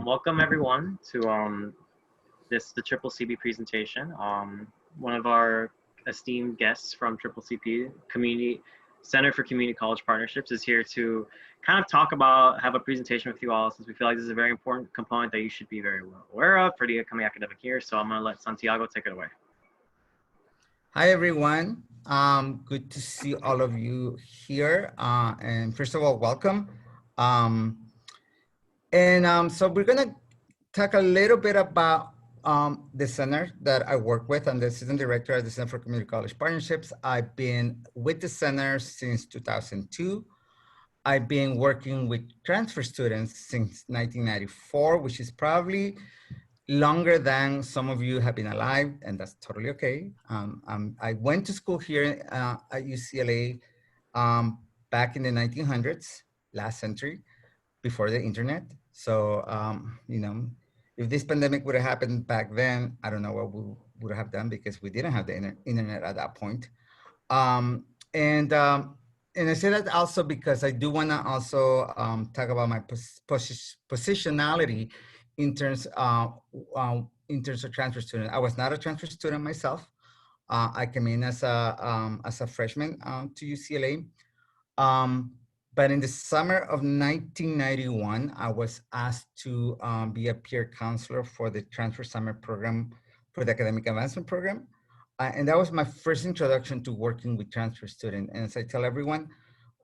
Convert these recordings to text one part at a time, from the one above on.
Welcome everyone to the Triple CB presentation. One of our esteemed guests from Triple CP Community Center for Community College Partnerships is here to kind of have a presentation with you all, since we feel like this is a very important component that you should be very well aware of for the upcoming academic year. So I'm going to let Santiago take it away. Hi, everyone. Good to see all of you here. And first of all, welcome. So we're going to talk a little bit about the center that I work with. I'm the assistant director at the Center for Community College Partnerships. I've been with the center since 2002. I've been working with transfer students since 1994, which is probably longer than some of you have been alive, and that's totally okay. I went to school here at UCLA back in the 1900s, last century, before the internet. So, you know, if this pandemic would have happened back then, I don't know what we would have done, because we didn't have the internet at that point. And I say that also because I do want to also talk about my positionality in terms of transfer student. I was not a transfer student myself. I came in as a freshman to UCLA. But in the summer of 1991, I was asked to be a peer counselor for the transfer summer program, for the academic advancement program. And that was my first introduction to working with transfer students. And as I tell everyone,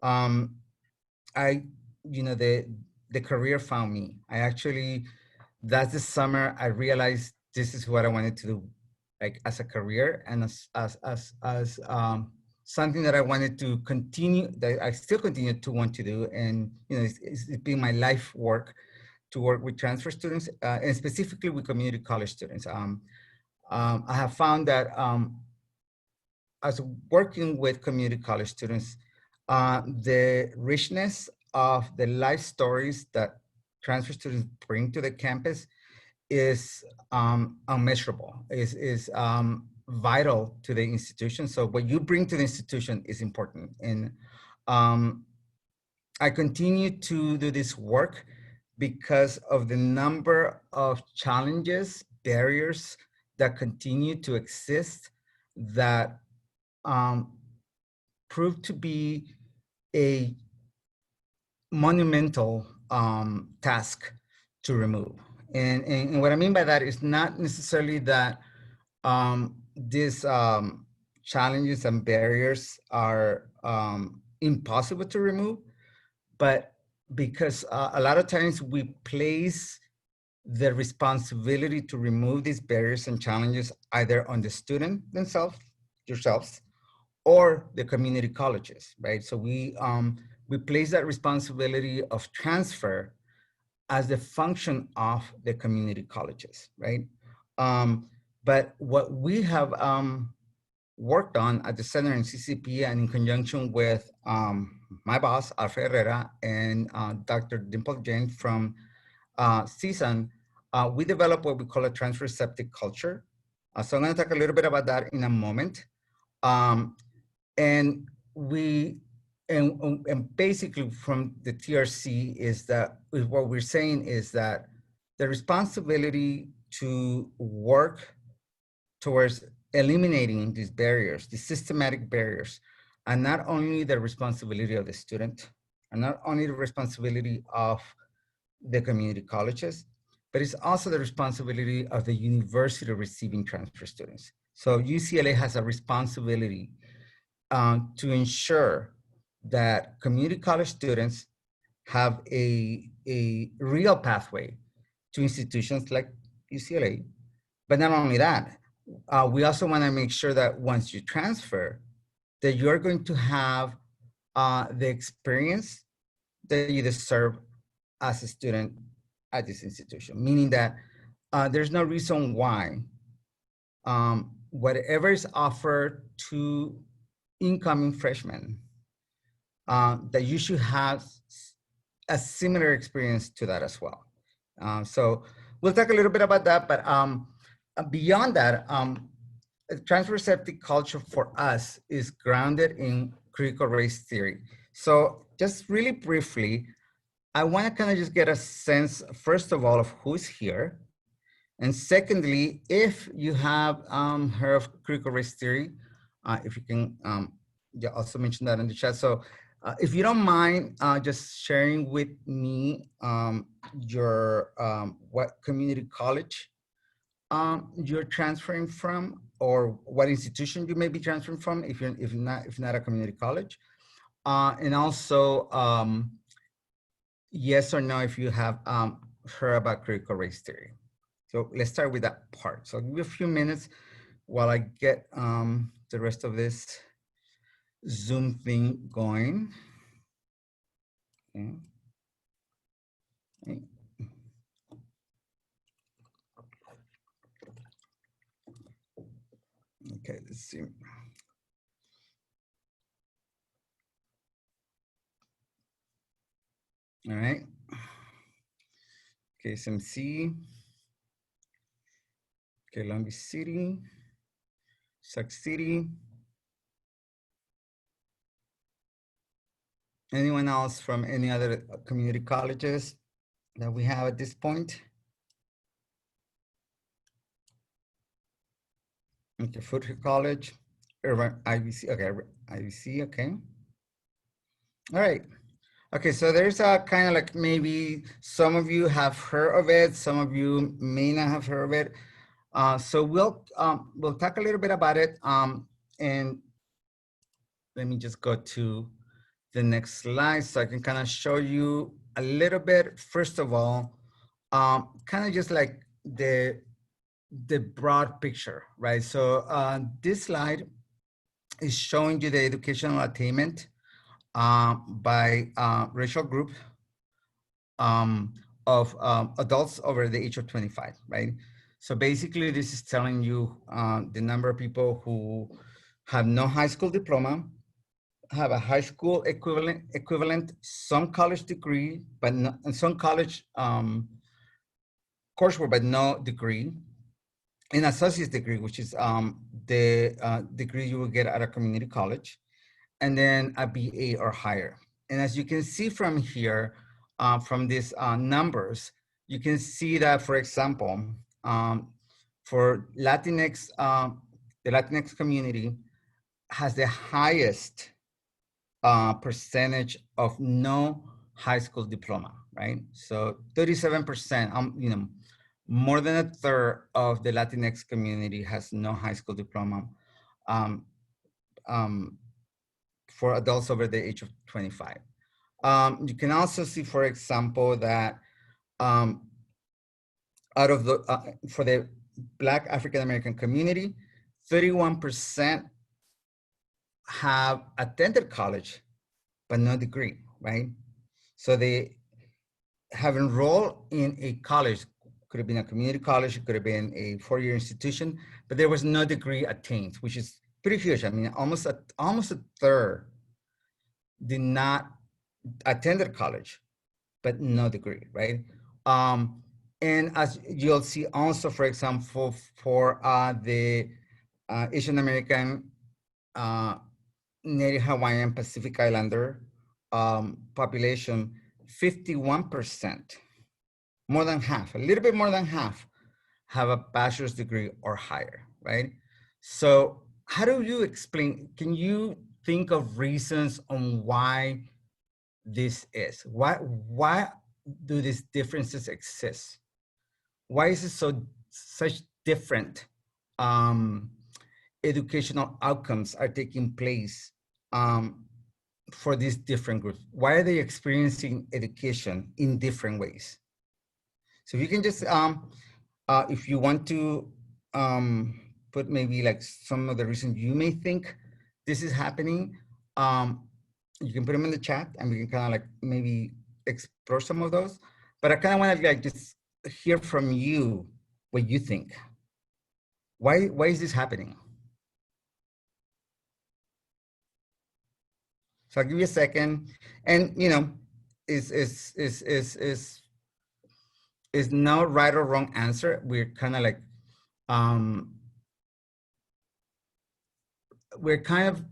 the career found me. That's the summer I realized this is what I wanted to do, like as a career, and as something that I wanted to continue, that I still continue to want to do. And, you know, it's been my life work to work with transfer students, and specifically with community college students. I have found that as working with community college students, the richness of the life stories that transfer students bring to the campus is unmeasurable, is vital to the institution. So what you bring to the institution is important. And I continue to do this work because of the number of challenges, barriers that continue to exist that prove to be a monumental task to remove. And what I mean by that is not necessarily that these challenges and barriers are impossible to remove, but because a lot of times we place the responsibility to remove these barriers and challenges either on the student themselves, yourselves, or the community colleges, right? So we place that responsibility of transfer as the function of the community colleges, right? But what we have worked on at the center in CCCP, and in conjunction with my boss, Alfred Herrera, and Dr. Dimple Jain from CSUN, we developed what we call a transfer receptive culture. So I'm gonna talk a little bit about that in a moment. And basically from the TRC is that what we're saying is that the responsibility to work towards eliminating these barriers, these systematic barriers, are not only the responsibility of the student, and not only the responsibility of the community colleges, but it's also the responsibility of the university receiving transfer students. So UCLA has a responsibility to ensure that community college students have a real pathway to institutions like UCLA. But not only that, we also want to make sure that once you transfer, that you're going to have the experience that you deserve as a student at this institution, meaning that there's no reason why whatever is offered to incoming freshmen, that you should have a similar experience to that as well. So we'll talk a little bit about that, but beyond that, transfer receptive culture for us is grounded in critical race theory. So just really briefly, I want to kind of just get a sense, first of all, of who's here. And secondly, if you have heard of critical race theory, if you can yeah, also mention that in the chat. So if you don't mind just sharing with me your what community college you're transferring from, or what institution you may be transferring from, if not a community college, and also yes or no if you have heard about critical race theory. So let's start with that part. So I'll give you a few minutes while I get the rest of this Zoom thing going. Okay. Okay, let's see. All right. KSMC. Okay, Long Beach City, Sac City. Anyone else from any other community colleges that we have at this point? Okay, Foothill College, Irvine, IVC, okay, IVC, okay. All right. Okay, so there's a kind of like maybe some of you have heard of it, some of you may not have heard of it. So we'll talk a little bit about it. And let me just go to the next slide so I can kind of show you a little bit. First of all, kind of just like the broad picture, right? So this slide is showing you the educational attainment by racial group of adults over the age of 25, right? So basically this is telling you the number of people who have no high school diploma, have a high school equivalent, some college degree, but no, and some college coursework, but no degree, an associate's degree, which is the degree you will get at a community college, and then a BA or higher. And as you can see from here, from these numbers, you can see that, for example, for Latinx, the Latinx community has the highest percentage of no high school diploma, right? So 37%, you know, more than a third of the Latinx community has no high school diploma for adults over the age of 25. You can also see, for example, that out of the, for the Black African-American community, 31% have attended college, but no degree, right? So they have enrolled in a college, could have been a community college, it could have been a four-year institution, but there was no degree attained, which is pretty huge. I mean, almost a third did not attend college, but no degree, right? And as you'll see also, for example, for the Asian American, Native Hawaiian, Pacific Islander population, 51%, more than half, a little bit more than half, have a bachelor's degree or higher, right? So how do you explain, can you think of reasons on why this is? Why do these differences exist? Why is it such different educational outcomes are taking place for these different groups? Why are they experiencing education in different ways? So if you can just, if you want to put maybe like some of the reasons you may think this is happening, you can put them in the chat and we can kind of like maybe explore some of those. But I kind of want to like just hear from you what you think. Why is this happening? So I'll give you a second, and you know, is no right or wrong answer. We're kind of like we're kind of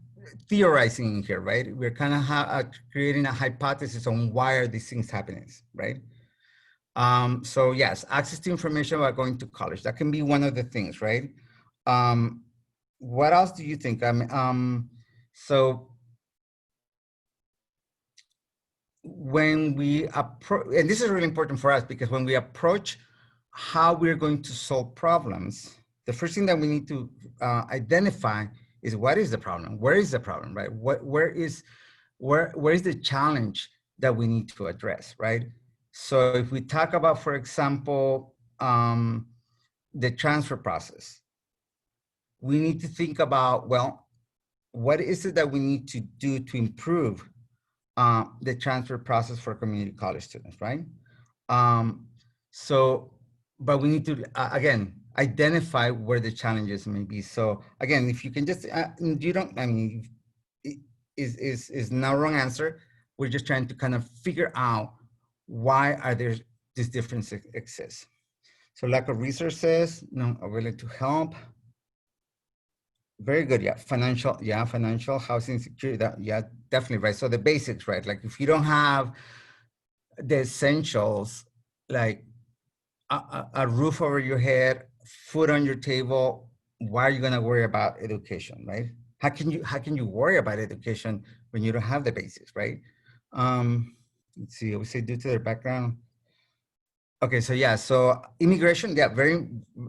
theorizing here, right? We're kind of creating a hypothesis on why are these things happening, right? So yes, access to information about going to college. That can be one of the things, right? What else do you think? So when we approach, and this is really important for us because when we approach how we're going to solve problems, the first thing that we need to identify is what is the problem? Where is the problem, right? Where is the challenge that we need to address, right? So if we talk about, for example, the transfer process, we need to think about, well, what is it that we need to do to improve the transfer process for community college students, right? But we need to, again, identify where the challenges may be. So again, if you can just, you don't, I mean, is no wrong answer. We're just trying to kind of figure out why are there these differences exist. So lack of resources, no ability to help. Very good, yeah. Financial, housing, security, that, yeah, definitely, right. So the basics, right? Like if you don't have the essentials, like a roof over your head, food on your table, why are you gonna worry about education, right? How can you worry about education when you don't have the basics, right? Let's see, we say due to their background. Okay, so yeah, so immigration, yeah,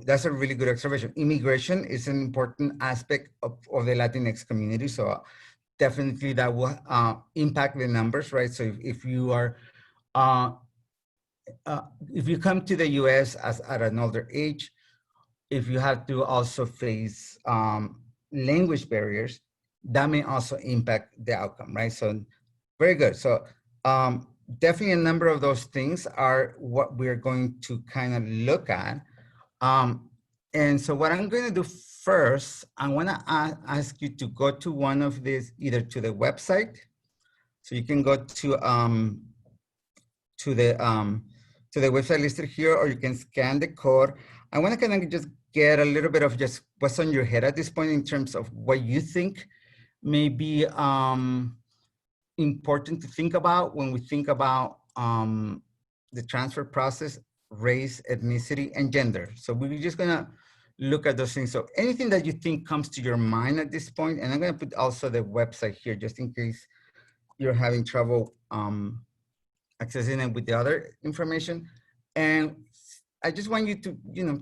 that's a really good observation. Immigration is an important aspect of the Latinx community. So definitely that will impact the numbers, right? So if you are, if you come to the US at an older age, if you have to also face language barriers, that may also impact the outcome, right? So very good. So definitely a number of those things are what we're going to kind of look at. And so what I'm going to do first, I want to ask you to go to one of these, either to the website. So you can go to the website listed here, or you can scan the code. I want to kind of just get a little bit of just what's on your head at this point in terms of what you think may be important to think about when we think about the transfer process, race, ethnicity, and gender. So we're just gonna look at those things. So anything that you think comes to your mind at this point, and I'm gonna put also the website here just in case you're having trouble accessing it with the other information. And I just want you to,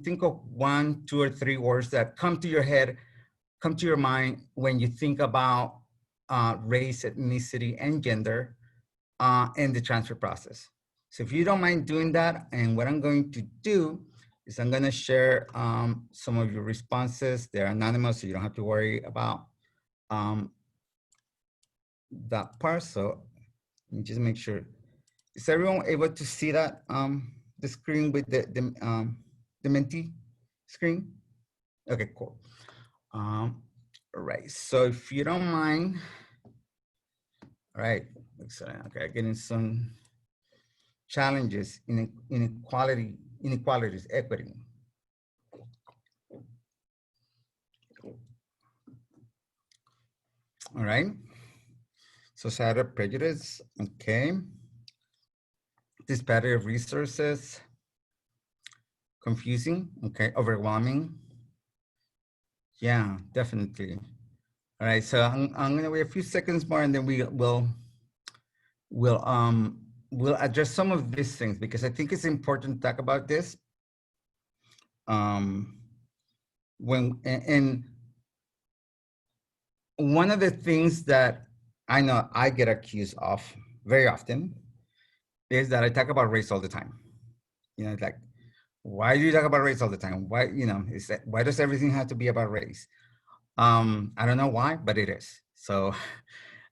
think of 1, 2, or 3 words that come to your head, come to your mind when you think about race, ethnicity, and gender in the transfer process. So if you don't mind doing that, and what I'm going to do is I'm gonna share some of your responses. They're anonymous, so you don't have to worry about that part. So let me just make sure. Is everyone able to see that, the screen with the Menti screen? Okay, cool. All right, so if you don't mind, all right, excellent. Okay, getting some challenges in inequalities, equity. All right, societal prejudice, okay. Disparity of resources, confusing, okay, overwhelming. Yeah, definitely. All right, so I'm gonna wait a few seconds more and then we'll address some of these things because I think it's important to talk about this. And one of the things that I know I get accused of very often is that I talk about race all the time. It's like, why do you talk about race all the time? Why, why does everything have to be about race? I don't know why, but it is. So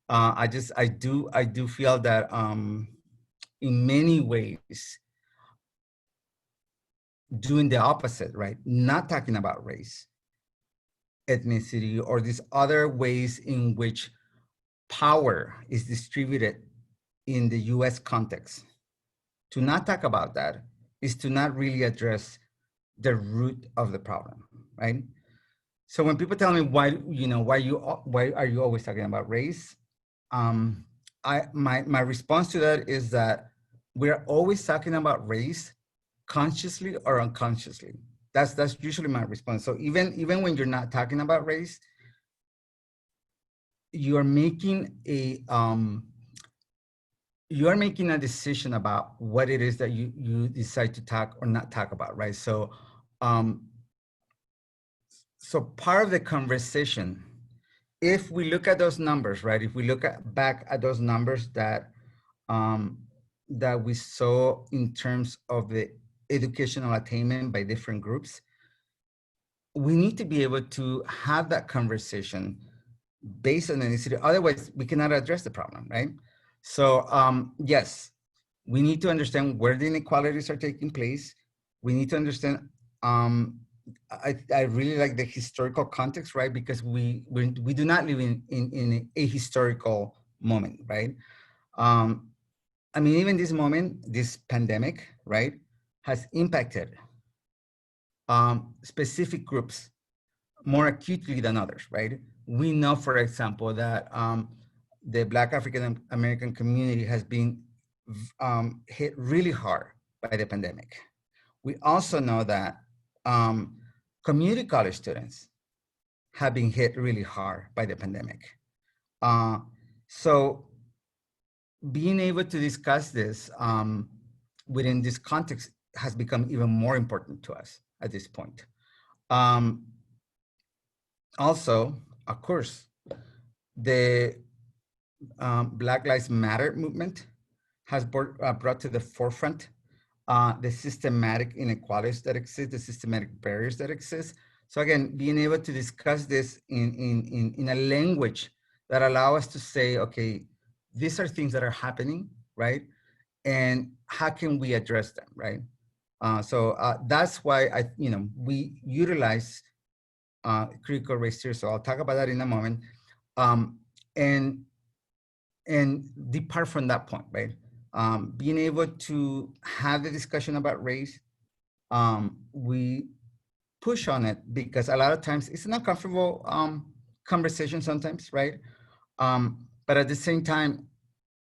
I do feel that in many ways, doing the opposite, right? Not talking about race, ethnicity, or these other ways in which power is distributed in the US context. To not talk about that is to not really address the root of the problem, right? So when people tell me why, why are you always talking about race? My response to that is that we're always talking about race, consciously or unconsciously. That's usually my response. So even when you're not talking about race, you are making a decision about what it is that you decide to talk or not talk about, right? So so part of the conversation, if we look at those numbers, right? If we look back at those numbers that that we saw in terms of the educational attainment by different groups, we need to be able to have that conversation based on ethnicity. Otherwise, we cannot address the problem, right? So yes, we need to understand where the inequalities are taking place. We need to understand, I really like the historical context, right? Because we do not live in a historical moment, right? I mean, even this moment, this pandemic, right, has impacted specific groups more acutely than others, right? We know, for example, that the Black African American community has been hit really hard by the pandemic. We also know that community college students have been hit really hard by the pandemic. So being able to discuss this within this context has become even more important to us at this point. Also, of course, the Black Lives Matter movement has brought to the forefront the systematic inequalities that exist, the systematic barriers that exist. So again, being able to discuss this in a language that allow us to say, okay, these are things that are happening, right? And how can we address them, right? So that's why we utilize critical race theory. So I'll talk about that in a moment. And depart from that point, right? Being able to have the discussion about race, we push on it because a lot of times it's an uncomfortable conversation sometimes, right? But at the same time,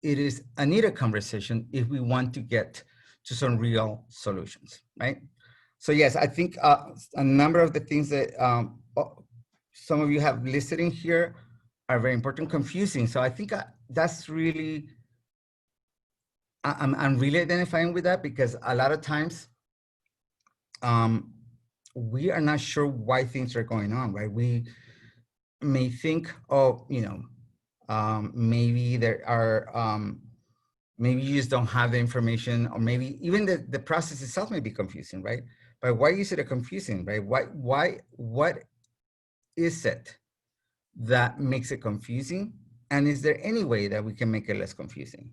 it is a needed conversation if we want to get to some real solutions, right? So yes, I think a number of the things that some of you have listed in here are very important, confusing. So I think that's really, I'm really identifying with that because a lot of times we are not sure why things are going on, right? We may think, oh, maybe there are, maybe you just don't have the information, or maybe even the process itself may be confusing, right? But why is it confusing, right? What is it that makes it confusing? And is there any way that we can make it less confusing?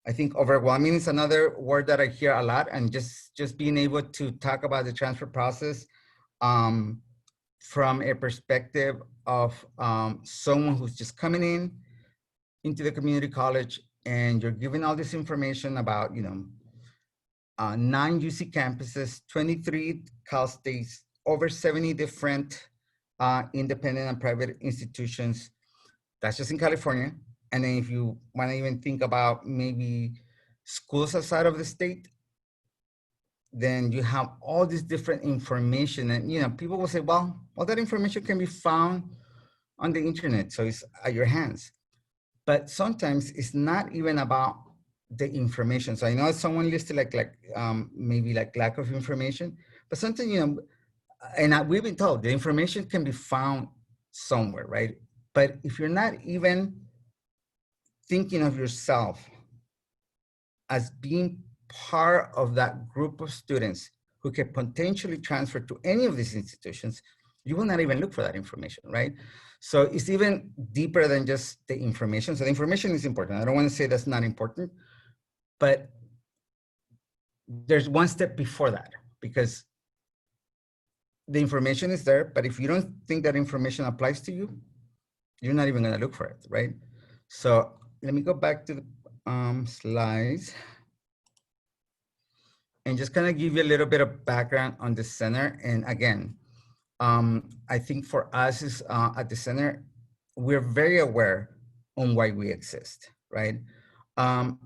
I think overwhelming is another word that I hear a lot, and just being able to talk about the transfer process from a perspective of someone who's just coming into the community college, and you're given all this information about 9 UC campuses, 23 Cal States, over 70 different independent and private institutions. That's just in California. And then if you want to even think about maybe schools outside of the state, then you have all this different information. And people will say, well, all that information can be found on the internet, so it's at your hands. But sometimes it's not even about the information. So I know someone listed maybe lack of information, but something, and we've been told the information can be found somewhere, right? But if you're not even thinking of yourself as being part of that group of students who can potentially transfer to any of these institutions, you will not even look for that information, right? So it's even deeper than just the information. So the information is important. I don't want to say that's not important, but there's one step before that, because the information is there, but if you don't think that information applies to you, you're not even going to look for it, right? So let me go back to the slides and just kind of give you a little bit of background on the center. And again, I think for us is at the center, we're very aware on why we exist, right?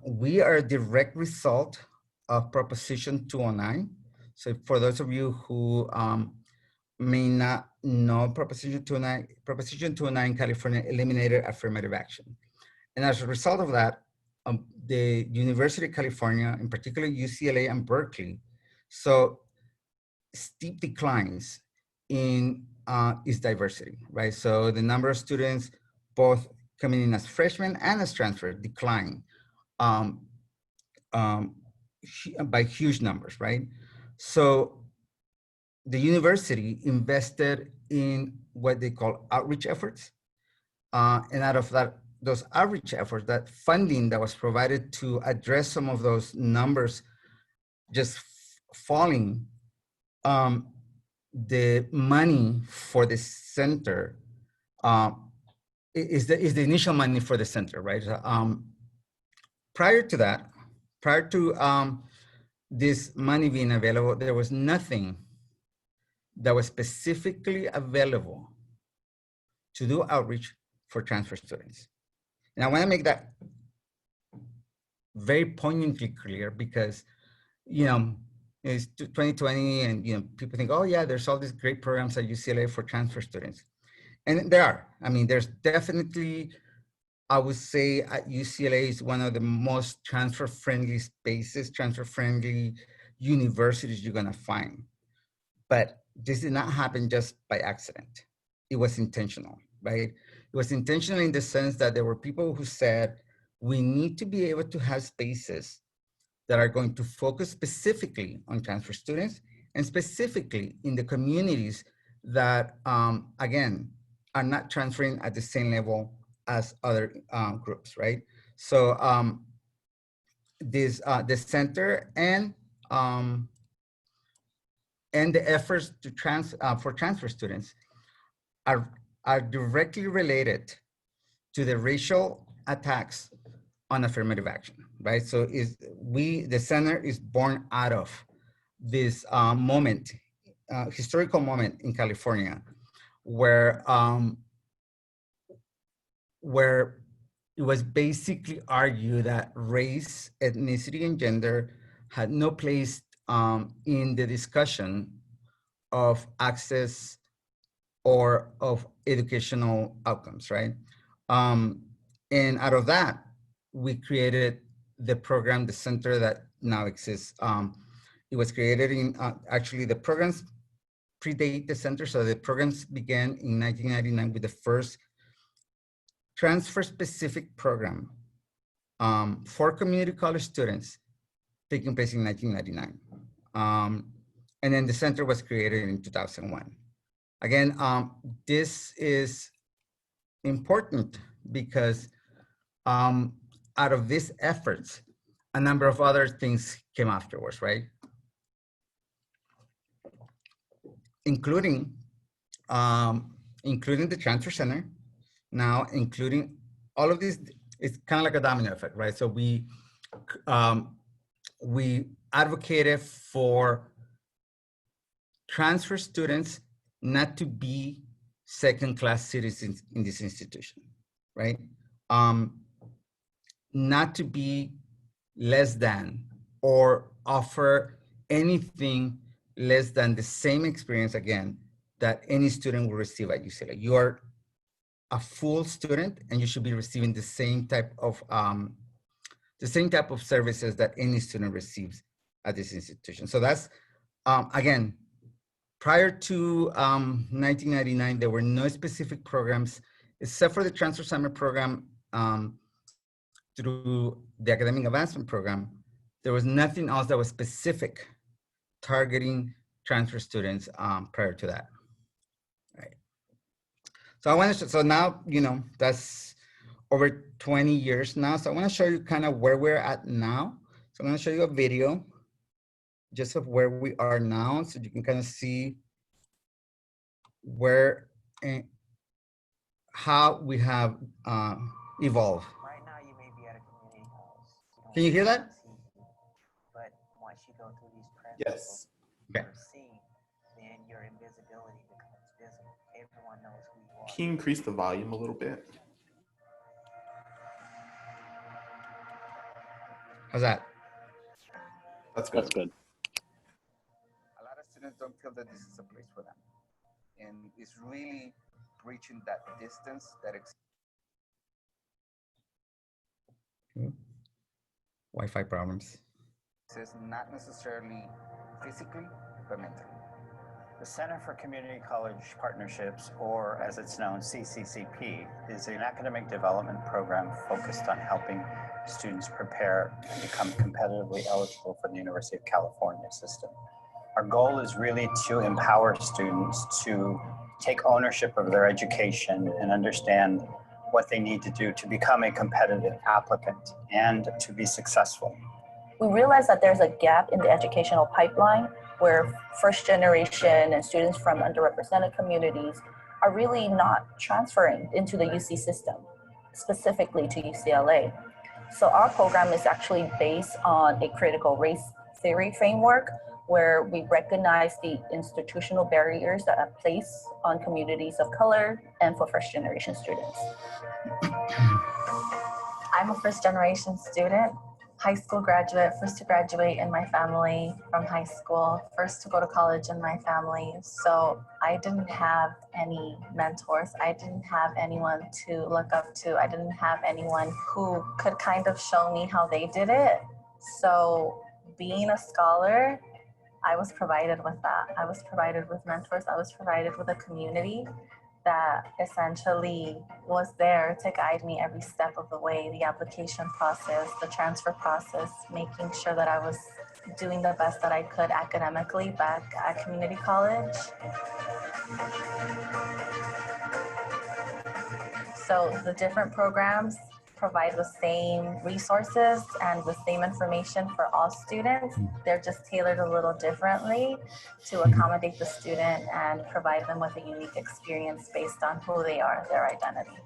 We are a direct result of Proposition 209. So for those of you who may not know Proposition 209 in California eliminated affirmative action. And as a result of that, the University of California, in particular UCLA and Berkeley, so steep declines in its diversity, right? So the number of students both coming in as freshmen and as transfer decline um, by huge numbers, right? So the university invested in what they call outreach efforts. And out of that, those outreach efforts, that funding that was provided to address some of those numbers just falling, the money for the center is the initial money for the center, right? Prior to that, prior to this money being available, there was nothing that was specifically available to do outreach for transfer students. And I want to make that very poignantly clear because, you know, it's 2020 and, you know, people think, oh yeah, there's all these great programs at UCLA for transfer students. And there are. I mean, there's definitely, I would say at UCLA is one of the most transfer-friendly spaces, transfer-friendly universities you're gonna find. But this did not happen just by accident. It was intentional, right? It was intentional in the sense that there were people who said, we need to be able to have spaces that are going to focus specifically on transfer students and specifically in the communities that, again, are not transferring at the same level as other groups, right? So the center and the efforts to for transfer students are directly related to the racial attacks on affirmative action, right? So the center is born out of this moment, historical moment in California, where it was basically argued that race, ethnicity, and gender had no place in the discussion of access or of educational outcomes, right? And out of that, we created the program, the center that now exists. It was created in, actually the programs predate the center. So the programs began in 1999 with the first transfer specific program for community college students taking place in 1999. And then the center was created in 2001. Again, this is important because out of these efforts, a number of other things came afterwards, right? Including the transfer center, now including all of these. It's kind of like a domino effect, right? So we advocated for transfer students not to be second-class citizens in this institution, right? Not to be less than or offer anything less than the same experience, again, that any student will receive at UCLA. You are a full student and you should be receiving the same type of services that any student receives at this institution. So that's, again, prior to 1999, there were no specific programs except for the transfer summer program through the academic advancement program. There was nothing else that was specific targeting transfer students prior to that. Right. So I want to, so now, you know, that's over 20 years now. So I want to show you kind of where we're at now. So I'm going to show you a video just of where we are now, so you can kind of see where and how we have evolved. Right now, you may be at a community college. Can you hear that? But once you go through these principles, Yes. you're seen, then your invisibility becomes this, everyone knows who you are. Can you increase the volume a little bit? How's that? That's good. That's good. A lot of students don't feel that this is a place for them. And it's really breaching that distance that exists. Wi-Fi problems. Not necessarily physically, but mentally. The Center for Community College Partnerships, or as it's known, CCCP, is an academic development program focused on helping students prepare and become competitively eligible for the University of California system. Our goal is really to empower students to take ownership of their education and understand what they need to do to become a competitive applicant and to be successful. We realize that there's a gap in the educational pipeline where first generation and students from underrepresented communities are really not transferring into the UC system, specifically to UCLA. So our program is actually based on a critical race theory framework where we recognize the institutional barriers that are placed on communities of color and for first generation students. I'm a first generation student, high school graduate, first to graduate in my family from high school, first to go to college in my family. So I didn't have any mentors. I didn't have anyone to look up to. I didn't have anyone who could kind of show me how they did it. So being a scholar, I was provided with that. I was provided with mentors. I was provided with a community that essentially was there to guide me every step of the way, the application process, the transfer process, making sure that I was doing the best that I could academically back at community college. So the different programs provide the same resources and the same information for all students. They're just tailored a little differently to accommodate the student and provide them with a unique experience based on who they are, their identity.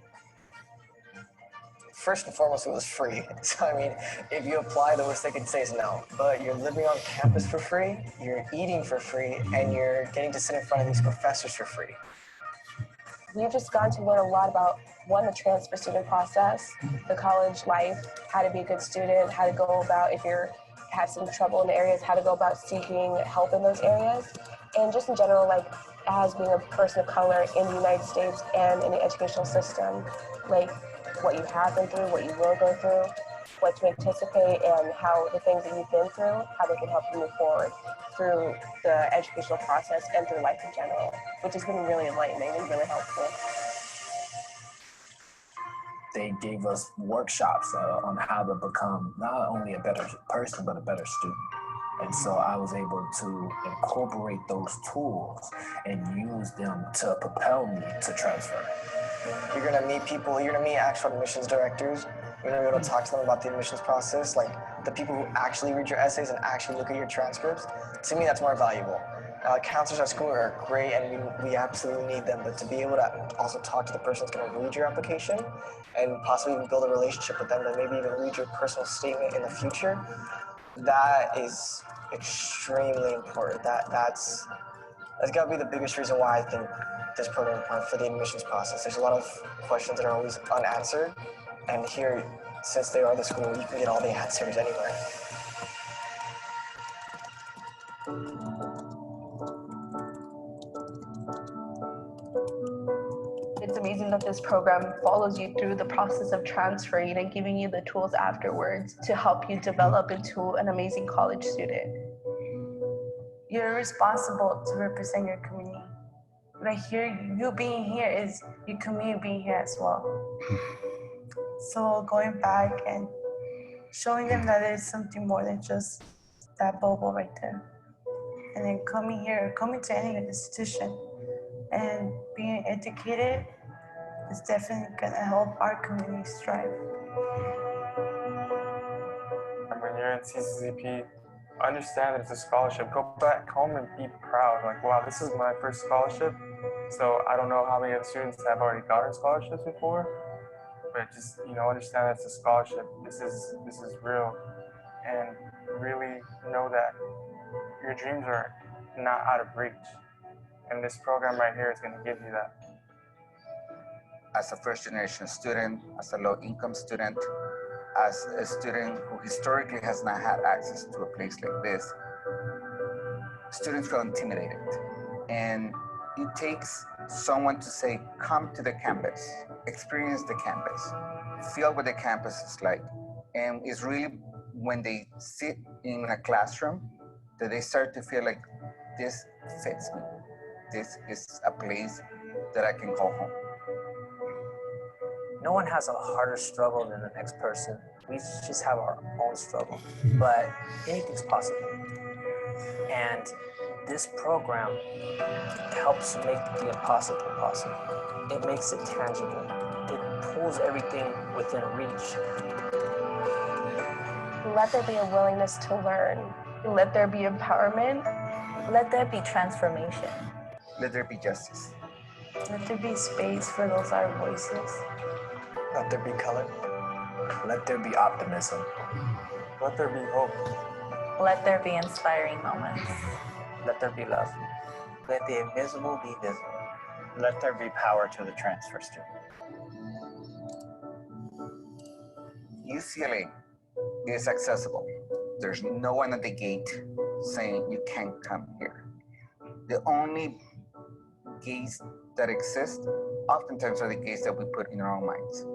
First and foremost, it was free. So, I mean, if you apply, the worst they can say is no. But you're living on campus for free, you're eating for free, and you're getting to sit in front of these professors for free. We've just gotten to learn a lot about, one, the transfer student process, the college life, how to be a good student, how to go about if you're have some trouble in the areas, how to go about seeking help in those areas. And just in general, like as being a person of color in the United States and in the educational system, like what you have been through, what you will go through, what to anticipate, and how the things that you've been through, how they can help you move forward through the educational process and through life in general, which has been really enlightening and really helpful. They gave us workshops on how to become not only a better person, but a better student. And so I was able to incorporate those tools and use them to propel me to transfer. You're gonna meet people, you're gonna meet actual admissions directors. You're gonna be able to talk to them about the admissions process, like the people who actually read your essays and actually look at your transcripts. To me, that's more valuable. Counselors at school are great and we absolutely need them, but to be able to also talk to the person that's gonna read your application and possibly even build a relationship with them and maybe even read your personal statement in the future, that is extremely important. That's gotta be the biggest reason why I think this program is important for the admissions process. There's a lot of questions that are always unanswered, and here, since they are the school, you can get all the answers anywhere. It's amazing that this program follows you through the process of transferring and giving you the tools afterwards to help you develop into an amazing college student. You're responsible to represent your community. Right here, you being here is your community being here as well. So going back and showing them that there's something more than just that bubble right there. And then coming here, coming to any institution and being educated is definitely gonna help our community strive. When you're in CCCP, understand that it's a scholarship. Go back home and be proud. Like, wow, this is my first scholarship. So I don't know how many other students have already gotten scholarships before, but just, understand that it's a scholarship. This is real, and really know that your dreams are not out of reach. And this program right here is going to give you that. As a first generation student, as a low income student, as a student who historically has not had access to a place like this, students feel intimidated. And it takes someone to say, come to the campus, experience the campus, feel what the campus is like. And it's really when they sit in a classroom that they start to feel like this fits me. This is a place that I can call home. No one has a harder struggle than the next person. We just have our own struggle, but anything's possible. And this program helps make the impossible possible. It makes it tangible. It pulls everything within reach. Let there be a willingness to learn. Let there be empowerment. Let there be transformation. Let there be justice. Let there be space for those our voices. Let there be color. Let there be optimism. Let there be hope. Let there be inspiring moments. Let there be love. Let the invisible be visible. Let there be power to the transfer student. UCLA is accessible. There's no one at the gate saying you can't come here. The only gates that exist oftentimes are the gates that we put in our own minds.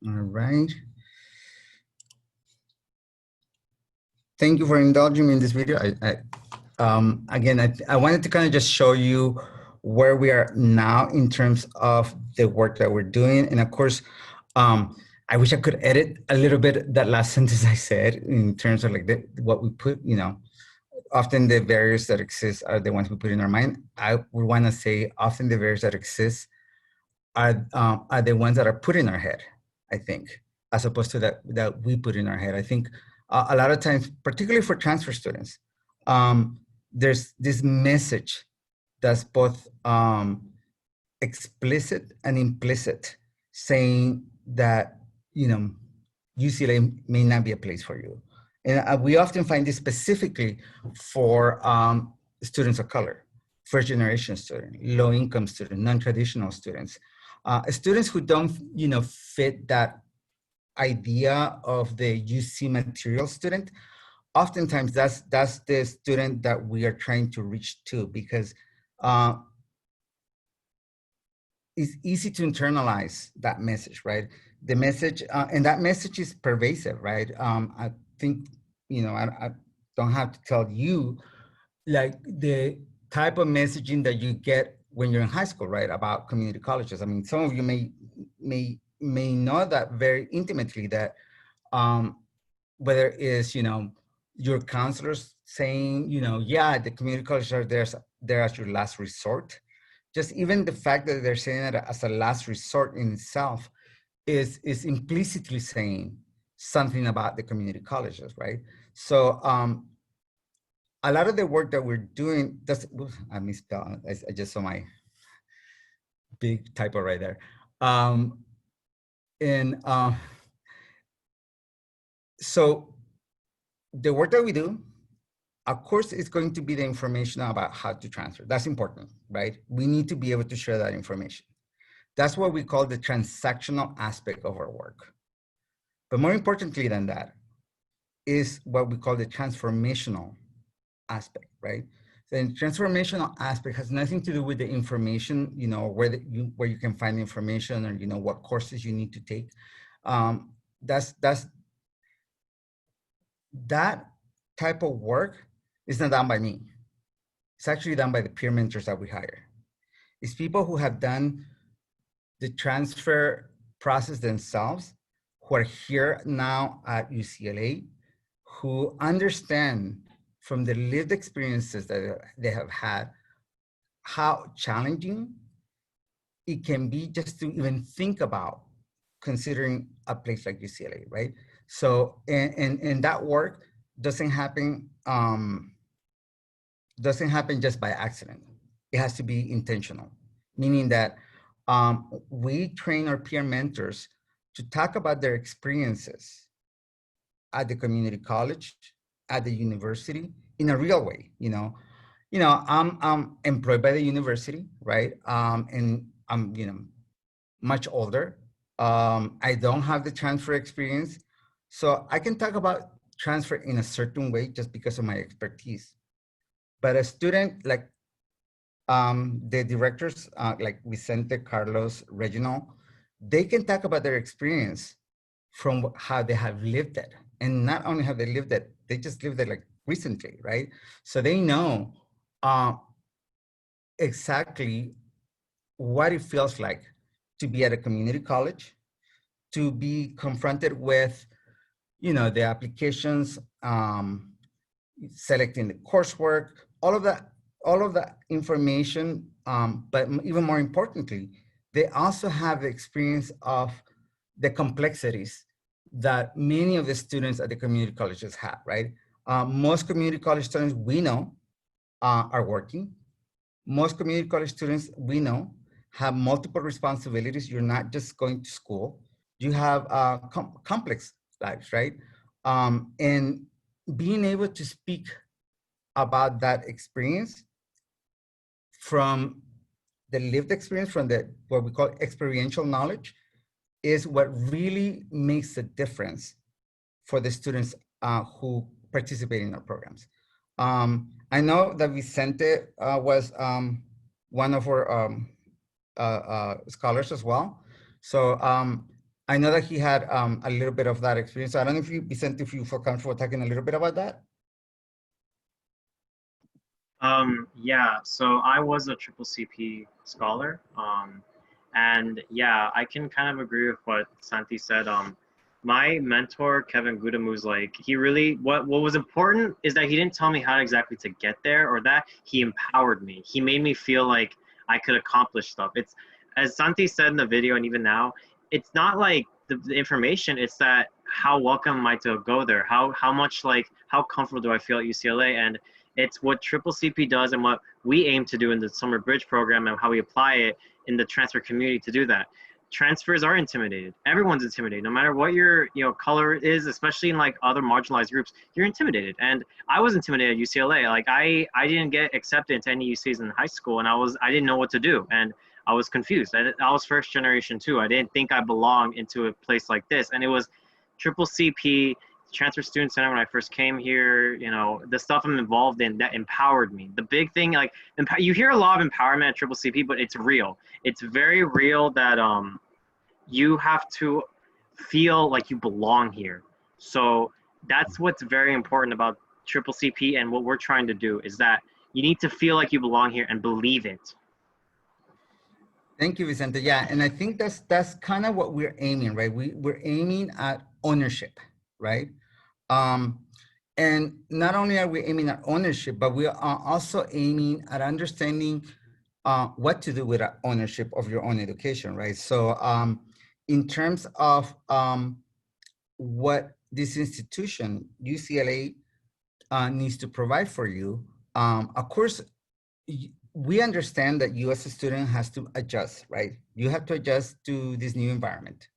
All right. Thank you for indulging me in this video. Again, I wanted to kind of just show you where we are now in terms of the work that we're doing. And of course, I wish I could edit a little bit that last sentence I said in terms of like what we put, you know, often the barriers that exist are the ones we put in our mind. I would want to say often the barriers that exist are the ones that are put in our head, I think, as opposed to that we put in our head. I think a lot of times, particularly for transfer students, there's this message that's both explicit and implicit, saying that, you know, UCLA may not be a place for you. And we often find this specifically for students of color, first generation students, low income students, non-traditional students, students who don't, you know, fit that idea of the UC material student. Oftentimes that's the student that we are trying to reach to, because it's easy to internalize that message, right? The message, and that message is pervasive, right? I think, you know, I don't have to tell you, like, the type of messaging that you get when you're in high school, right, about community colleges. I mean, some of you may know that very intimately, that whether it's, you know, your counselors saying, you know, yeah, the community colleges are there as your last resort. Just even the fact that they're saying it as a last resort in itself is implicitly saying something about the community colleges, right? So a lot of the work that we're doing, I misspelled, I just saw my big typo right there. So the work that we do, of course, is going to be the information about how to transfer. That's important, right? We need to be able to share that information. That's what we call the transactional aspect of our work. But more importantly than that is what we call the transformational aspect, right? The transformational aspect has nothing to do with the information, you know, where you can find information, or, you know, what courses you need to take. That type of work is not done by me. It's actually done by the peer mentors that we hire. It's people who have done the transfer process themselves, who are here now at UCLA, who understand from the lived experiences that they have had how challenging it can be just to even think about considering a place like UCLA, right? So, and that work doesn't happen just by accident. It has to be intentional, meaning that we train our peer mentors to talk about their experiences at the community college, at the university, in a real way. I'm employed by the university, right? And I'm, much older. I don't have the transfer experience, so I can talk about transfer in a certain way just because of my expertise. But a student like the directors, like Vicente, Carlos, Reginald, they can talk about their experience from how they have lived it. And not only have they lived it, they just lived it like recently, right? So they know exactly what it feels like to be at a community college, to be confronted with, the applications, selecting the coursework, all of that information. But even more importantly, they also have the experience of the complexities that many of the students at the community colleges have, right? Most community college students we know are working. Most community college students we know have multiple responsibilities. You're not just going to school. You have complex lives, right? And being able to speak about that experience from the lived experience, from what we call experiential knowledge, is what really makes a difference for the students who participate in our programs. I know that Vicente was one of our scholars as well. So I know that he had a little bit of that experience. So I don't know if you, Vicente, if you feel comfortable talking a little bit about that. Yeah, so I was a CCCP scholar. And yeah, I can kind of agree with what Santi said. My mentor, Kevin Gudamu's like, he really, what was important is that he didn't tell me how exactly to get there, or that he empowered me. He made me feel like I could accomplish stuff. It's, as Santi said in the video, and even now, it's not like the information, it's that how welcome am I to go there? How much, like, how comfortable do I feel at UCLA? And it's what CCCP does and what we aim to do in the Summer Bridge program, and how we apply it in the transfer community to do that. Transfers are intimidated. Everyone's intimidated, no matter what your color is, especially in like other marginalized groups, you're intimidated. And I was intimidated at UCLA. Like I didn't get accepted into any UCs in high school, and I didn't know what to do, and I was confused. I was first generation too. I didn't think I belonged into a place like this, and it was CCCP, Transfer Student Center, when I first came here, the stuff I'm involved in that empowered me. The big thing, like, you hear a lot of empowerment at CCCP, but it's real. It's very real that you have to feel like you belong here. So that's what's very important about CCCP, and what we're trying to do is that you need to feel like you belong here and believe it. Thank you, Vicente. Yeah, and I think that's kind of what we're aiming, right? We're aiming at ownership, right? And not only are we aiming at ownership, but we are also aiming at understanding what to do with ownership of your own education, right? So in terms of what this institution, UCLA, needs to provide for you, of course, we understand that you as a student has to adjust, right? You have to adjust to this new environment.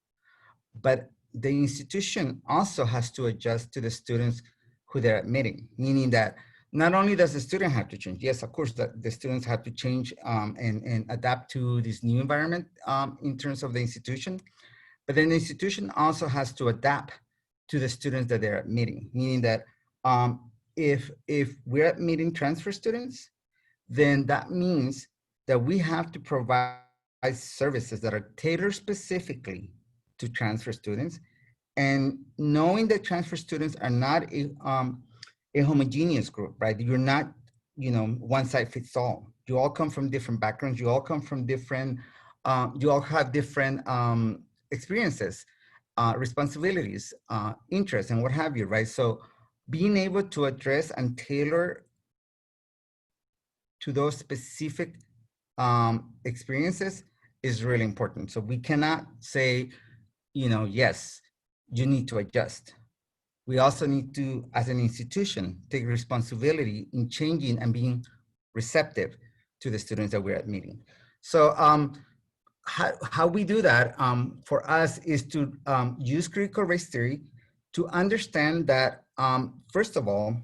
But the institution also has to adjust to the students who they're admitting, meaning that not only does the student have to change, yes, of course, that the students have to change and adapt to this new environment in terms of the institution, but then the institution also has to adapt to the students that they're admitting, meaning that if we're admitting transfer students, then that means that we have to provide services that are tailored specifically to transfer students, and knowing that transfer students are not a homogeneous group, right? You're not, one size fits all. You all come from different backgrounds. You all come from different, you all have different experiences, responsibilities, interests, and what have you, right? So being able to address and tailor to those specific experiences is really important. So we cannot say, yes, you need to adjust. We also need to, as an institution, take responsibility in changing and being receptive to the students that we're admitting. So how we do that for us is to use critical race theory to understand that, first of all,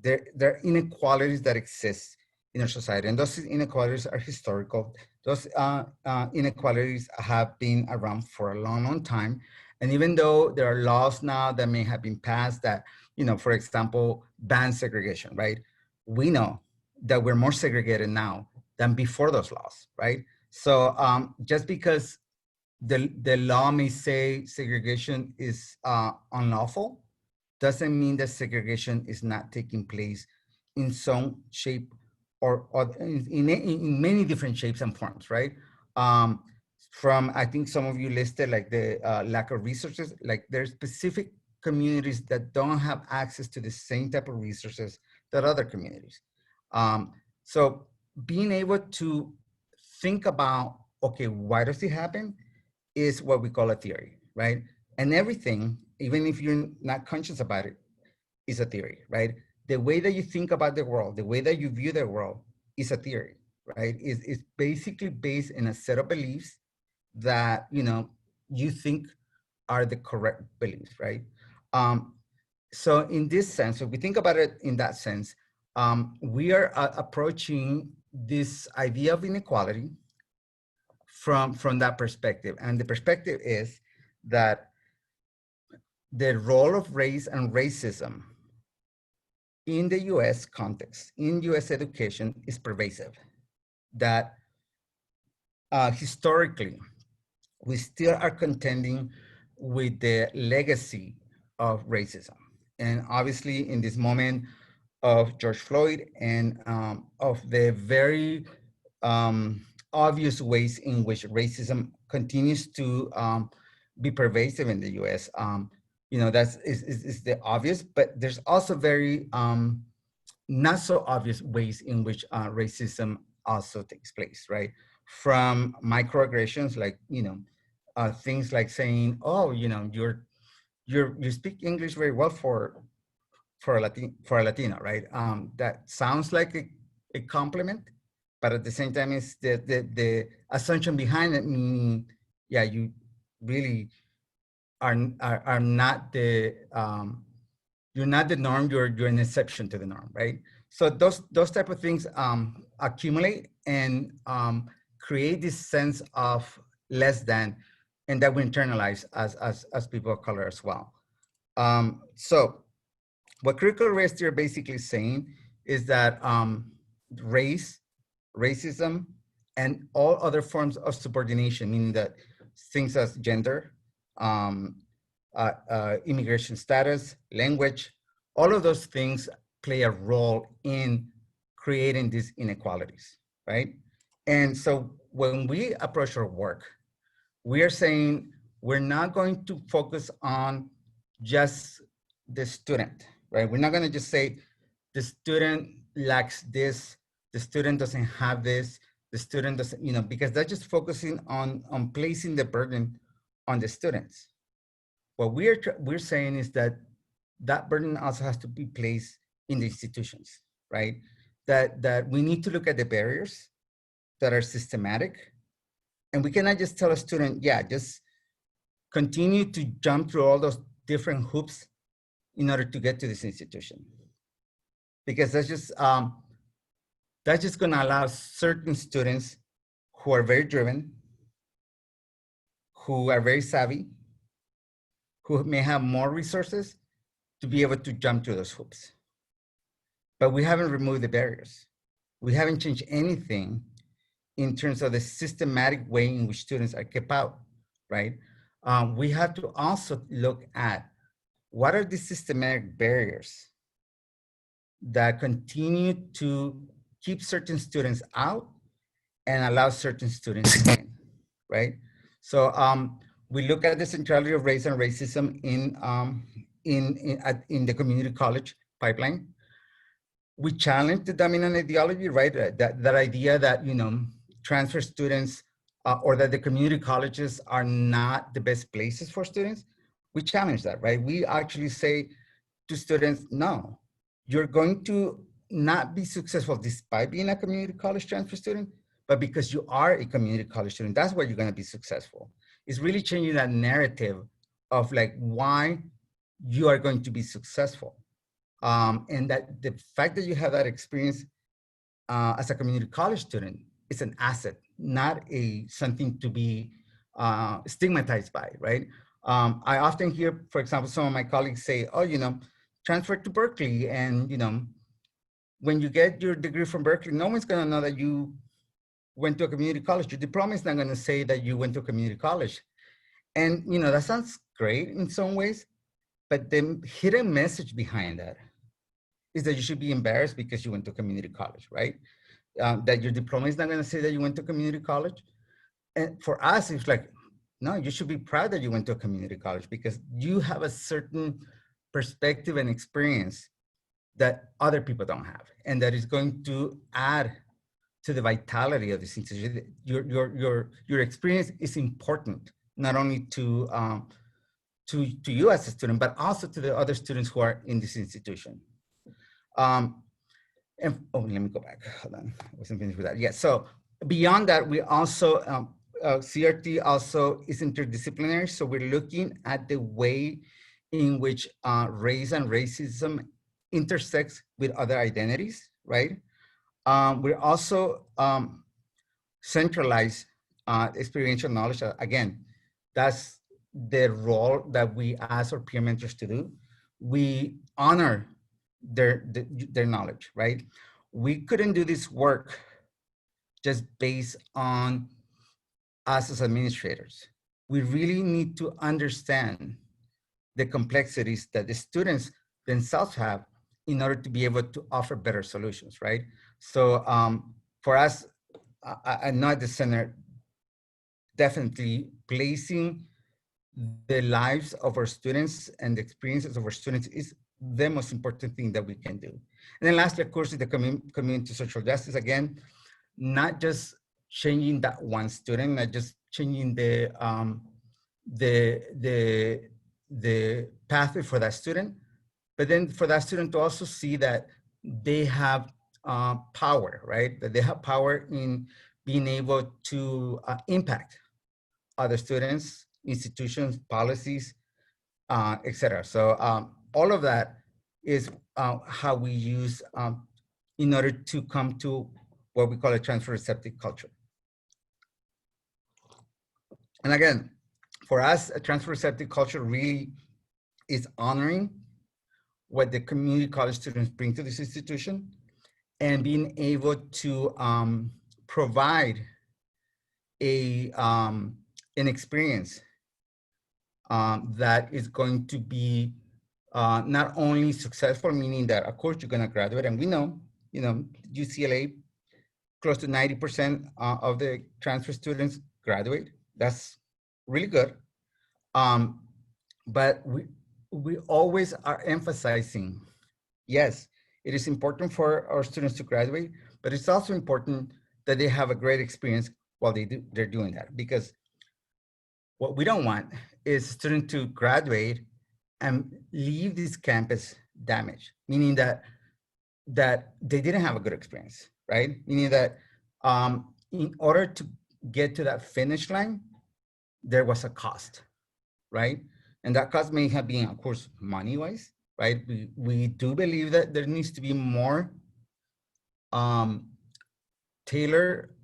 there are inequalities that exist in our society, and those inequalities are historical. Those inequalities have been around for a long, long time. And even though there are laws now that may have been passed that, for example, ban segregation, right? We know that we're more segregated now than before those laws, right? So just because the law may say segregation is unlawful, doesn't mean that segregation is not taking place in some shape or in many different shapes and forms, right? From, I think some of you listed like the lack of resources, like there's specific communities that don't have access to the same type of resources that other communities. So being able to think about, okay, why does it happen, is what we call a theory, right? And everything, even if you're not conscious about it, is a theory, right? The way that you think about the world, the way that you view the world is a theory, right? It's basically based in a set of beliefs that, you think are the correct beliefs, right? So in this sense, if we think about it in that sense, we are approaching this idea of inequality from that perspective. And the perspective is that the role of race and racism in the US context, in US education, is pervasive. That historically, we still are contending with the legacy of racism. And obviously in this moment of George Floyd and of the very obvious ways in which racism continues to be pervasive in the US. That's is the obvious, but there's also very not so obvious ways in which racism also takes place, right? From microaggressions, like, things like saying, oh, you speak English very well for a Latino, right? That sounds like a compliment, but at the same time, it's the assumption behind it, meaning, yeah, you really are not the you're not the norm. You're an exception to the norm, right? So those type of things accumulate and create this sense of less than, and that we internalize as people of color as well. So what critical race theory basically saying is that racism, and all other forms of subordination, meaning that things as gender, immigration status, language, all of those things play a role in creating these inequalities, right? And so when we approach our work, we are saying we're not going to focus on just the student, right? We're not going to just say the student lacks this, the student doesn't have this, the student doesn't, because that's just focusing on placing the burden on the students. What we're saying is that burden also has to be placed in the institutions, right? That we need to look at the barriers that are systematic, and we cannot just tell a student, yeah, just continue to jump through all those different hoops in order to get to this institution, because that's just going to allow certain students who are very driven, who are very savvy, who may have more resources to be able to jump through those hoops. But we haven't removed the barriers. We haven't changed anything in terms of the systematic way in which students are kept out, right? We have to also look at what are the systematic barriers that continue to keep certain students out and allow certain students in, right? So we look at the centrality of race and racism in the community college pipeline. We challenge the dominant ideology, right? That idea that, transfer students or that the community colleges are not the best places for students. We challenge that, right? We actually say to students, no, you're going to not be successful despite being a community college transfer student, but because you are a community college student, that's where you're going to be successful. It's really changing that narrative of like why you are going to be successful. And that the fact that you have that experience as a community college student is an asset, not something to be stigmatized by, right? I often hear, for example, some of my colleagues say, oh, transfer to Berkeley. And, when you get your degree from Berkeley, no one's gonna know that you went to a community college. Your diploma is not gonna say that you went to a community college. And, that sounds great in some ways, but the hidden message behind that is that you should be embarrassed because you went to community college, right? That your diploma is not gonna say that you went to community college. And for us, it's like, no, you should be proud that you went to a community college because you have a certain perspective and experience that other people don't have. And that is going to add to the vitality of this institution. Your experience is important, not only to you as a student, but also to the other students who are in this institution. And let me go back, hold on, I wasn't finished with that. Yeah, so beyond that, we also, CRT also is interdisciplinary. So we're looking at the way in which race and racism intersects with other identities, right? We're also centralized experiential knowledge. Again, that's the role that we ask our peer mentors to do. We honor their knowledge, right? We couldn't do this work just based on us as administrators. We really need to understand the complexities that the students themselves have in order to be able to offer better solutions, right? So for us, I know at the center, definitely placing the lives of our students and the experiences of our students is the most important thing that we can do. And then lastly, of course, is the community social justice. Again, not just changing that one student, not just changing the pathway for that student, but then for that student to also see that they have power, right? That they have power in being able to impact other students, institutions, policies, et cetera. So all of that is how we use in order to come to what we call a transfer receptive culture. And again, for us, a transfer receptive culture really is honoring what the community college students bring to this institution and being able to provide an experience that is going to be not only successful, meaning that of course you're going to graduate, and we know, UCLA, close to 90% of the transfer students graduate. That's really good. But we always are emphasizing, yes, it is important for our students to graduate, but it's also important that they have a great experience while they're doing that. Because what we don't want is a student to graduate and leave this campus damaged, meaning that they didn't have a good experience, right? Meaning that in order to get to that finish line, there was a cost, right? And that cost may have been, of course, money-wise, right? We do believe that there needs to be more tailored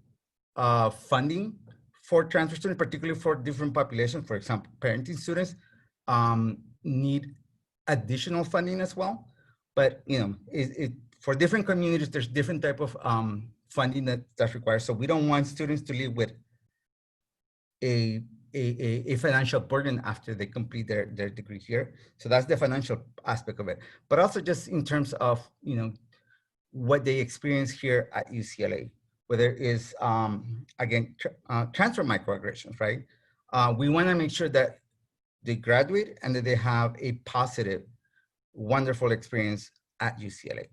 funding for transfer students, particularly for different populations. For example, parenting students need additional funding as well. But for different communities, there's different type of funding that's required. So we don't want students to live with a financial burden after they complete their degree here. So that's the financial aspect of it. But also just in terms of, what they experience here at UCLA, whether it's, again, transfer microaggressions, right? We wanna make sure that they graduate and that they have a positive, wonderful experience at UCLA.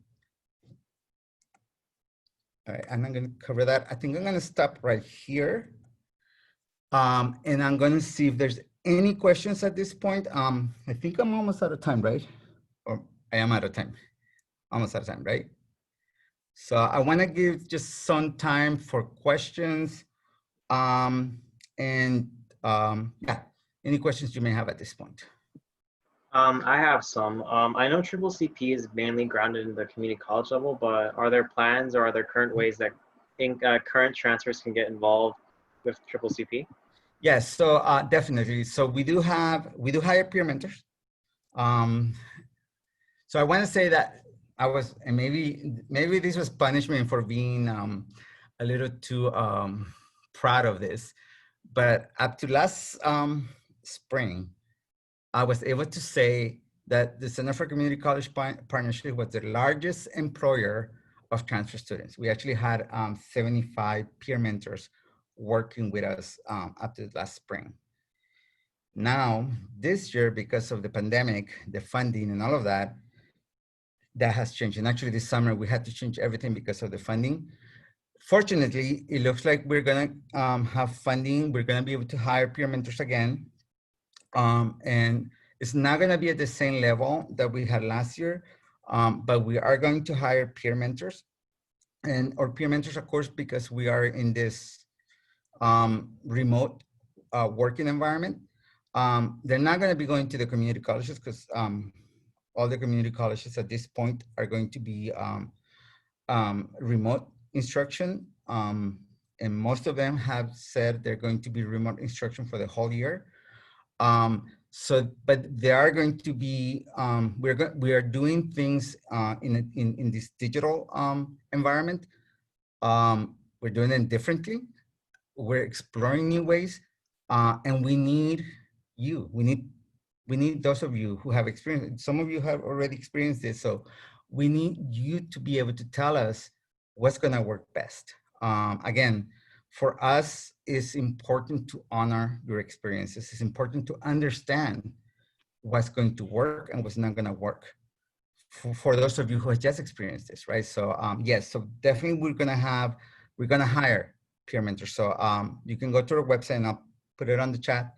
All right, I'm not gonna cover that. I think I'm gonna stop right here. And I'm gonna see if there's any questions at this point. I think I'm almost out of time, right? Or I am out of time, almost out of time, right? So I want to give just some time for questions. Yeah, any questions you may have at this point? I have some. I know Triple CP is mainly grounded in the community college level, but are there plans or are there current ways that current transfers can get involved with Triple CP? Yes, so definitely. So we do hire peer mentors. So I want to say that and maybe this was punishment for being a little too proud of this, but up to last spring, I was able to say that the Center for Community College Partnership was the largest employer of transfer students. We actually had 75 peer mentors working with us up to last spring. Now, this year, because of the pandemic, the funding and all of that, that has changed. And actually this summer, we had to change everything because of the funding. Fortunately, it looks like we're gonna have funding. We're gonna be able to hire peer mentors again. And it's not gonna be at the same level that we had last year, but we are going to hire peer mentors. And our peer mentors, of course, because we are in this remote working environment, they're not gonna be going to the community colleges because all the community colleges at this point are going to be remote instruction. And most of them have said they're going to be remote instruction for the whole year. But they are going to be, we are doing things in this digital environment. We're doing them differently. We're exploring new ways, and we need you. We need those of you who have experienced, some of you have already experienced this, so we need you to be able to tell us what's gonna work best. Again, for us, it's important to honor your experiences. It's important to understand what's going to work and what's not gonna work for those of you who have just experienced this, right? So yes, so definitely we're gonna hire peer mentors. So you can go to our website and I'll put it on the chat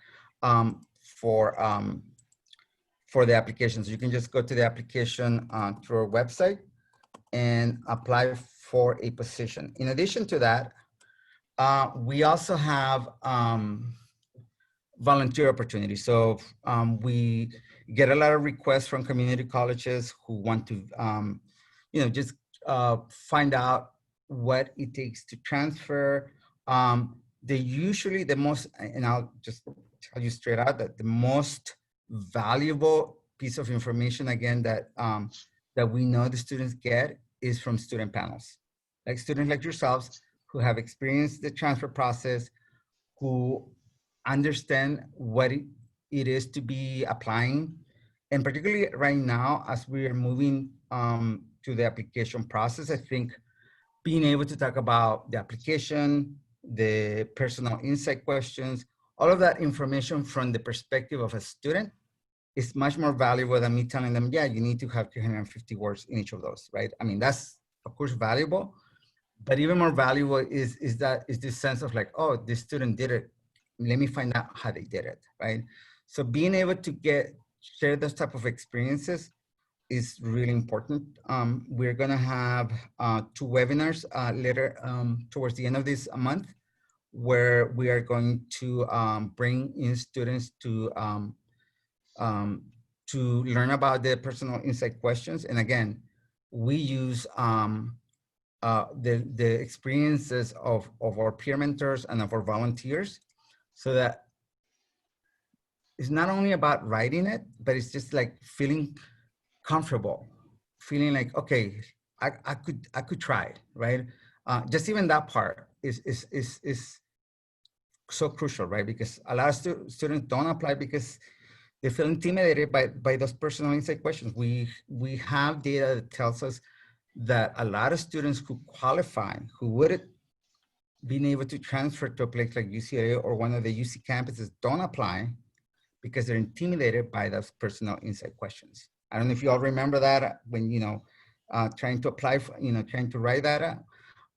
for the applications. You can just go to the application through our website and apply for a position. In addition to that, we also have volunteer opportunities. So we get a lot of requests from community colleges who want to, just find out what it takes to transfer. The most, and I'll just tell you straight out that the most valuable piece of information, again, that we know the students get is from student panels. Like students like yourselves who have experienced the transfer process, who understand what it is to be applying. And particularly right now, as we are moving to the application process, I think being able to talk about the application, the personal insight questions, all of that information from the perspective of a student is much more valuable than me telling them, yeah, you need to have 350 words in each of those, right? I mean, that's of course valuable, but even more valuable is this sense of like, oh, this student did it. Let me find out how they did it, right? So being able to share those type of experiences is really important. We're gonna have 2 webinars later towards the end of this month, where we are going to bring in students to learn about the personal insight questions. And again, we use the experiences of our peer mentors and of our volunteers, so that it's not only about writing it, but it's just like feeling comfortable, feeling like, okay, I could try it, right? Just even that part is so crucial, right? Because a lot of students don't apply because they feel intimidated by those personal insight questions. We have data that tells us that a lot of students who qualify, who would have been able to transfer to a place like UCLA or one of the UC campuses, don't apply because they're intimidated by those personal insight questions. I don't know if you all remember that when, trying to apply for, trying to write that,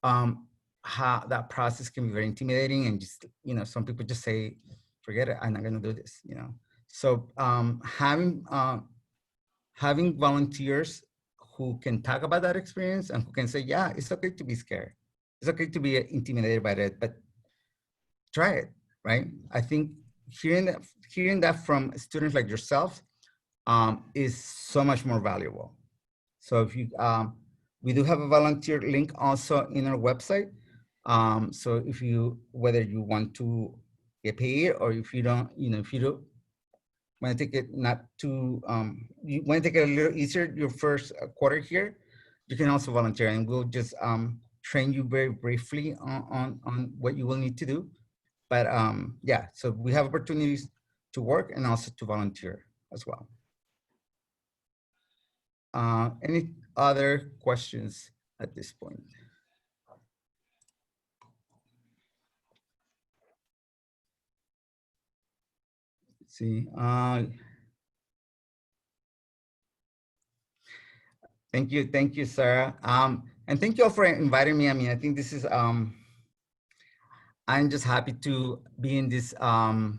how that process can be very intimidating, and just, some people just say, forget it, I'm not gonna do this, So having volunteers who can talk about that experience and who can say, yeah, it's okay to be scared. It's okay to be intimidated by it, but try it, right? I think hearing that from students like yourself is so much more valuable. So if you, we do have a volunteer link also in our website. So if you, whether you want to get paid or if you don't, you know, if you don't want to take it not too, you want to take it a little easier your first quarter here, you can also volunteer and we'll just train you very briefly on what you will need to do. But yeah, so we have opportunities to work and also to volunteer as well. Any other questions at this point? Let's see. Thank you, Sarah. And thank you all for inviting me. I mean, I think this is, I'm just happy to be in this, to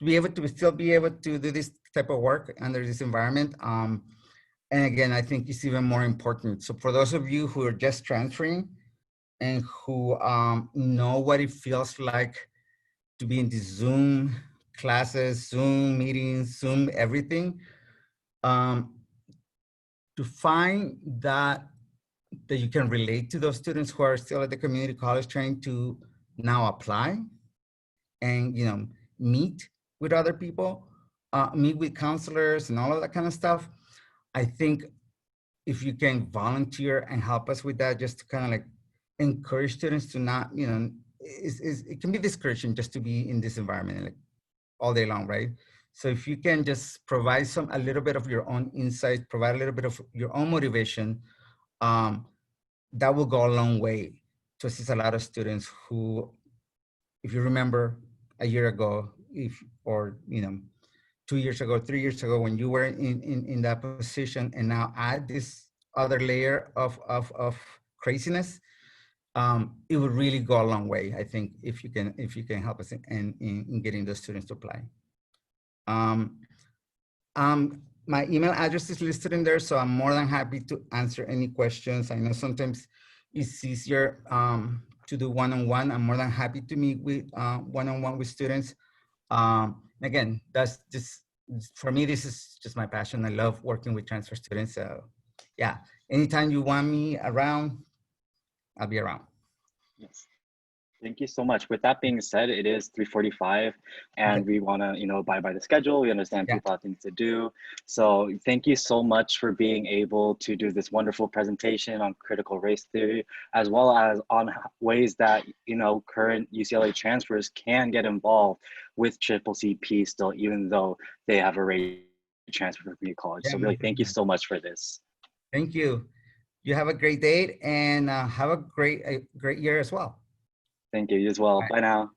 be able to still be able to do this type of work under this environment. And again, I think it's even more important. So for those of you who are just transferring and who know what it feels like to be in these Zoom classes, Zoom meetings, Zoom everything, to find that you can relate to those students who are still at the community college trying to now apply and, you know, meet with other people, meet with counselors and all of that kind of stuff. I think if you can volunteer and help us with that, just to kind of like encourage students to not, you know, it can be discouraging just to be in this environment like all day long, right? So if you can just provide a little bit of your own insight, provide a little bit of your own motivation, that will go a long way to assist a lot of students who, if you remember a year ago, or, you know, 2 years ago, 3 years ago, when you were in that position and now add this other layer of craziness, it would really go a long way, I think, if you can help us in getting those students to apply. My email address is listed in there, so I'm more than happy to answer any questions. I know sometimes it's easier to do one-on-one. I'm more than happy to meet with one-on-one with students. Again, that's just, for me, this is just my passion. I love working with transfer students. So yeah, anytime you want me around, I'll be around. Yes. Thank you so much. With that being said, it is 3:45 and we want to, you know, abide by the schedule. We understand people have things to do. So thank you so much for being able to do this wonderful presentation on critical race theory, as well as on ways that, you know, current UCLA transfers can get involved with CCCP still, even though they have already transferred from community college. So really, thank you so much for this. Thank you. You have a great day and have a great year as well. Thank you as well. Bye now.